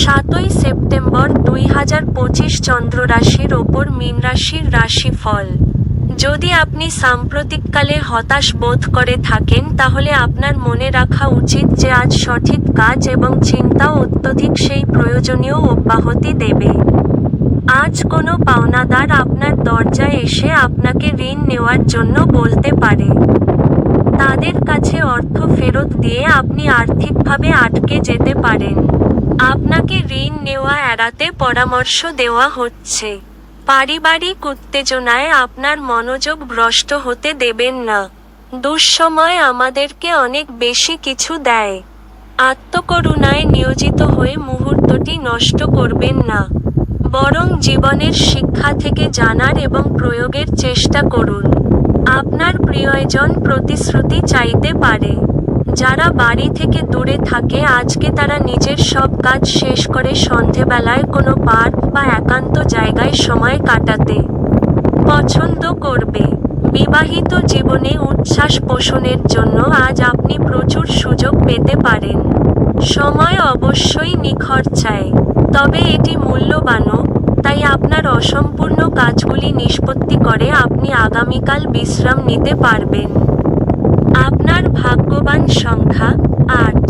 7ই September 2025 চন্দ্র রাশির ওপর মীন রাশির রাশিফল। যদি আপনি সাম্প্রতিককালে হতাশ বোধ করে থাকেন তাহলে আপনার মনে রাখা উচিত যে আজ সঠিক কাজ এবং চিন্তাও অত্যধিক সেই প্রয়োজনীয় অব্যাহতি দেবে। আজ কোনো পাওনাদার আপনার দরজায় এসে আপনাকে ঋণ নেওয়ার জন্য বলতে পারে। তাদের কাছে অর্থ ফেরত দিয়ে আপনি আর্থিকভাবে আটকে যেতে পারেন। আপনাকে ঋণ নেওয়া এড়াতে পরামর্শ দেওয়া হচ্ছে। পারিবারিক উত্তেজনায় আপনার মনোযোগ ভ্রষ্ট হতে দেবেন না। দুঃসময় আমাদেরকে অনেক বেশি কিছু দেয়। আত্মকরুণায় নিয়োজিত হয়ে মুহূর্তটি নষ্ট করবেন না, বরং জীবনের শিক্ষা থেকে জানার এবং প্রয়োগের চেষ্টা করুন। আপনার প্রিয়জন প্রতিশ্রুতি চাইতে পারে। যারা বাড়ি থেকে দূরে থাকে আজকে তারা নিজের সব কাজ শেষ করে সন্ধেবেলায় কোনো পার্ক বা একান্ত জায়গায় সময় কাটাতে পছন্দ করবে। বিবাহিত জীবনে উচ্ছ্বাস পোষণের জন্য আজ আপনি প্রচুর সুযোগ পেতে পারেন। সময় অবশ্যই নিখরচায়, তবে এটি মূল্যবানও, তাই আপনার অসম্পূর্ণ কাজগুলি নিষ্পত্তি করে আপনি আগামীকাল বিশ্রাম নিতে পারবেন। আপনার ভাগ্যবান সংখ্যা 8।